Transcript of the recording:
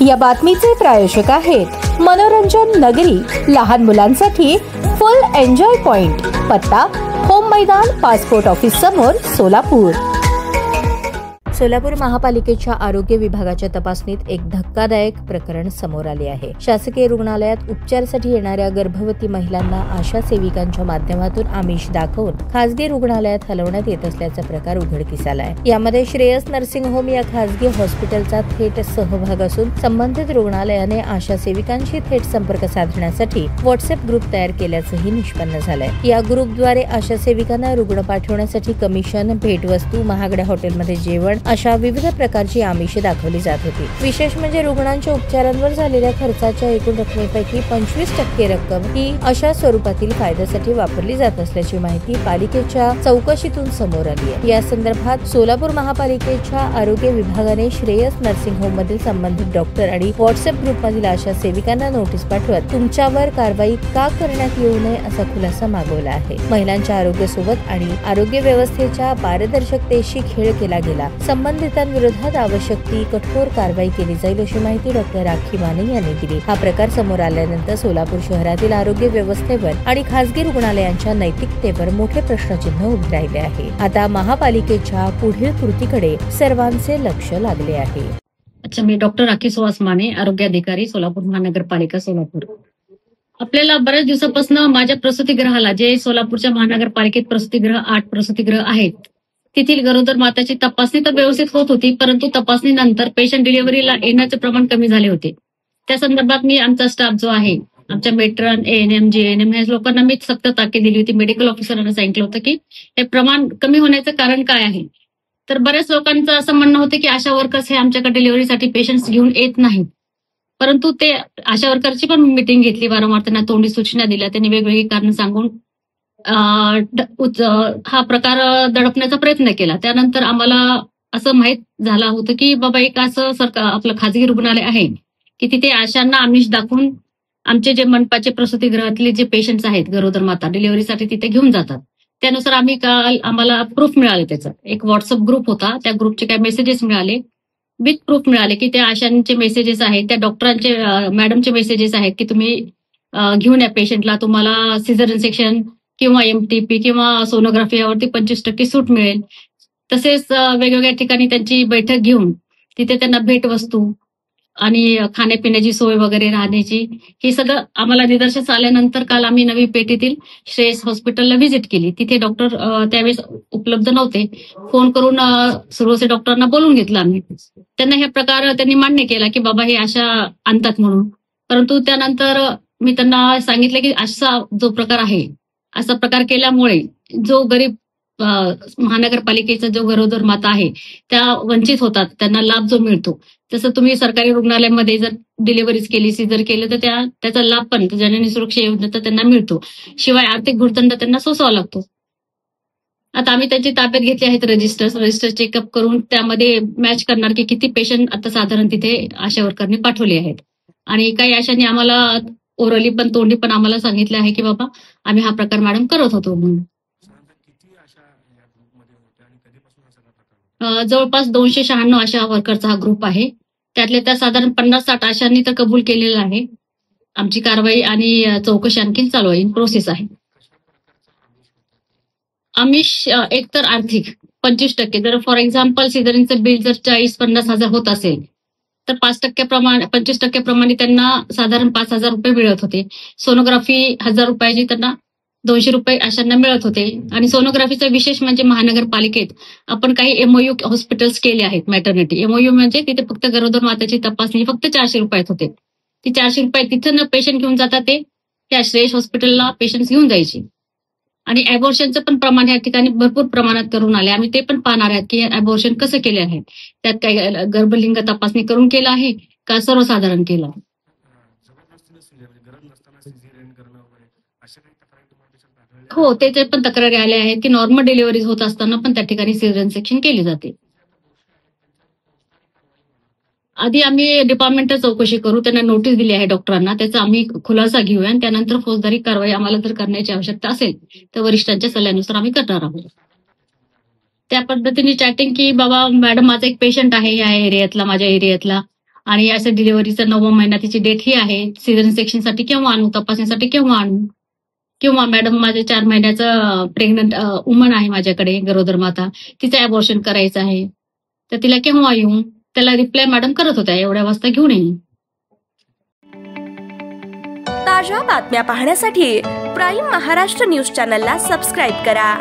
या बातमीचे प्रायोजक आहेत मनोरंजन नगरी, लहान मुलांसाठी फुल एन्जॉय पॉइंट, पत्ता होम मैदान, पासपोर्ट ऑफिस समोर, सोलापूर. सोलापूर महापालिकेच्या आरोग्य विभागाच्या तपासणीत एक धक्कादायक प्रकरण समोर आले आहे. शासकीय रुग्णालयात उपचारासाठी येणाऱ्या गर्भवती महिलांना आशा सेविकांच्या माध्यमातून आमिष दाखवून खासगी रुग्णालयात हलवण्यात येत असल्याचा प्रकार उघडकीस आलाय. यामध्ये श्रेयस नर्सिंग होम या खासगी हॉस्पिटलचा थेट सहभाग असून संबंधित रुग्णालयाने आशा सेविकांशी थेट संपर्क साधण्यासाठी व्हॉट्सअप ग्रुप तयार केल्याचंही निष्पन्न झालंय. या ग्रुपद्वारे आशा सेविकांना रुग्ण पाठवण्यासाठी कमिशन, भेटवस्तू, महागड्या हॉटेलमध्ये जेवण अशा विविध प्रकारची आमिषे दाखवली जात होती. विशेष म्हणजे रुग्णांच्या उपचारांवर झालेल्या खर्चाच्या एकूण रकमेपैकी 25% रक्कम ही अशा स्वरूपातील फायद्यासाठी वापरली जात असल्याची माहिती पालिकेच्या चौकशीतून समोर आली आहे. या संदर्भात सोलापूर महापालिकेच्या आरोग्य विभागाने श्रेयस नर्सिंग होम मधील संबंधित डॉक्टर आणि व्हॉट्सअप ग्रुपमधील आशा सेविकांना नोटीस पाठवत तुमच्यावर कारवाई का करण्यात येऊ नये असा खुलासा मागवला आहे. महिलांच्या आरोग्यासोबत आणि आरोग्य व्यवस्थेच्या पारदर्शकतेशी खेळ केला गेला. संबंधितांविरोधात आवश्यक ती कठोर कारवाई केली जाईल अशी माहिती डॉक्टर राखी माने यांनी दिली. हा प्रकार समोर आल्यानंतर सोलापूर शहरातील आरोग्य व्यवस्थेवर आणि खासगी रुग्णालयांच्या नैतिकतेवर मोठे प्रश्नचिन्ह उभे राहिले आहे. आता महापालिकेच्या पुढील कृतीकडे सर्वांचे लक्ष लागले आहे. अच्छा, मी डॉक्टर राखी सुहास माने, आरोग्य अधिकारी, सोलापूर महानगरपालिका, सोलापूर. आपल्याला बऱ्याच दिवसापासून माझ्या प्रसूतिगृहाला, जे सोलापूरच्या महानगरपालिकेत प्रसूतिगृह 8 प्रसूतिगृह आहेत, तेथील गरोदर माताची तपासणी तर व्यवस्थित होत होती, परंतु तपासणीनंतर पेशंट डिलिव्हरीला येण्याचे प्रमाण कमी झाले होते. त्या संदर्भात मी आमचा स्टाफ जो आहे, आमच्या मेट्रन, ANM, GNM ह्या लोकांना मी सक्त ताकीद दिली होती. मेडिकल ऑफिसरांना सांगितलं होतं की हे प्रमाण कमी होण्याचं कारण काय आहे. तर बऱ्याच लोकांचं असं म्हणणं होतं की आशा वर्कर्स हे आमच्याकडे डिलिव्हरीसाठी पेशंट्स घेऊन येत नाहीत. परंतु ते आशा वर्करची पण मीटिंग घेतली, वारंवार त्यांना तोंडी सूचना दिल्या, त्यांनी वेगवेगळी कारण सांगून हा प्रकार दडपण्याचा प्रयत्न केला. त्यानंतर आम्हाला असं माहित झालं होतं की बाबा एक असं सरकार आपलं खाजगी रुग्णालय आहे की तिथे आशांना आमिष दाखवून आमचे जे मनपाचे प्रसूतिगृहातले जे पेशंट्स आहेत, गरोदर माता, डिलिव्हरीसाठी तिथे घेऊन जातात. त्यानुसार आम्हाला प्रूफ मिळाले. त्याचा एक व्हॉट्सअप ग्रुप होता, त्या ग्रुपचे काही मेसेजेस मिळाले, विथ प्रूफ मिळाले की त्या आशांचे मेसेजेस आहेत, त्या डॉक्टरांचे मॅडमचे मेसेजेस आहेत की तुम्ही घेऊन या पेशंटला, तुम्हाला सिझर सेक्शन किंवा MTP किंवा सोनोग्राफी यावरती 25% सूट मिळेल. तसेच वेगवेगळ्या ठिकाणी त्यांची बैठक घेऊन तिथे त्यांना भेटवस्तू आणि खाण्यापिण्याची सोय वगैरे, राहण्याची, हे सगळं आम्हाला निदर्शनास आल्यानंतर काल आम्ही नवी पेठेतील श्रेयस हॉस्पिटलला व्हिजिट केली. तिथे डॉक्टर त्यावेळेस उपलब्ध नव्हते. फोन करून सुरवसे डॉक्टरांना बोलून घेतलं आम्ही. त्यांना हे प्रकार त्यांनी मान्य केला की बाबा हे आशा आणतात म्हणून. परंतु त्यानंतर मी त्यांना सांगितलं की असा जो प्रकार आहे, असा प्रकार केल्यामुळे जो गरीब महानगरपालिकेचा जो गरोदर माता आहे त्या वंचित होतात, त्यांना लाभ जो मिळतो, जसं तुम्ही सरकारी रुग्णालयामध्ये जर डिलिव्हरीज केली, सिझर केलं तर त्याचा लाभ पण जननी सुरक्षा योजनेचा त्यांना मिळतो. शिवाय आर्थिक भुर्दंड त्यांना सोसावा लागतो. आता आम्ही त्यांची ताब्यात घेतली आहेत रजिस्टर चेकअप करून त्यामध्ये मॅच करणार की किती पेशंट आता साधारण तिथे आशा वर्करनी पाठवले आहेत. आणि काही आशांनी आम्हाला ओरली पण, तोंडी पण आम्हाला सांगितलं आहे की बाबा आम्ही हा प्रकार मॅडम करत होतो म्हणून. जवळपास 296 आशा वर्करचा हा ग्रुप आहे. त्यातले त्या साधारण 50-60 आशांनी तर कबूल केलेलं आहे. आमची कारवाई आणि चौकशी आणखी चालू आहे, इन प्रोसेस आहे. आमिष एकतर आर्थिक 25%, जर फॉर एक्झाम्पल सिझरिनचं बिल जर 40-50 हजार होत असेल तर 25% प्रमाणे त्यांना साधारण 5,000 रुपये मिळत होते. सोनोग्राफी 1,000 रुपयाची त्यांना 200 रुपये अशांना मिळत होते. आणि सोनोग्राफीचा विशेष म्हणजे महानगरपालिकेत आपण काही MOU हॉस्पिटल्स केले आहेत. मॅटर्निटी MOU म्हणजे तिथे फक्त गरोदर माताची तपासणी फक्त 400 रुपयात होते. ती 400 रुपये तिथं पेशंट घेऊन जातात, ते त्या श्रेयस हॉस्पिटलला पेशंट घेऊन जायचे. आणि अबॉर्शनचं पण प्रमाण या ठिकाणी भरपूर प्रमाणात करून आले. आम्ही ते पण पाहणार आहोत की अबॉर्शन कसं केले आहे, त्यात काही गर्भलिंग तपासणी करून केलं आहे का सर्वसाधारण केलं. हो, त्याचे पण तक्रारी आल्या आहेत की नॉर्मल डिलिव्हरीज होत असताना पण त्या ठिकाणी सिझर सेक्शन केली जाते. आधी आम्ही डिपार्टमेंटल चौकशी करू, त्यांना नोटीस दिली आहे डॉक्टरांना, त्याचा आम्ही खुलासा घेऊया आणि त्यानंतर फौजदारी कारवाई आम्हाला जर करण्याची आवश्यकता असेल तर वरिष्ठांच्या सल्ल्यानुसार आम्ही करणार आहोत. त्या पद्धतीने चॅटिंग की बाबा मॅडम माझा एक पेशंट आहे या एरियातला, माझ्या एरियातला, आणि असं डिलिव्हरीचं 9व्या महिना तिची डेट ही आहे, सिझर सेक्शनसाठी केव्हा आणू, तपासणीसाठी केव्हा आणू, किंवा मॅडम माझे 4 महिन्याचं प्रेग्नंट वुमन आहे माझ्याकडे, गरोदर माता, तिचं ॲबॉर्शन करायचं आहे, तर तिला केव्हा येऊ? त्याला रिप्लाय मॅडम करत होत्या, एवढ्या वाजता घेऊन येईन. ताज्या बातम्या पाहण्यासाठी प्राईम महाराष्ट्र न्यूज चॅनलला सबस्क्राईब करा.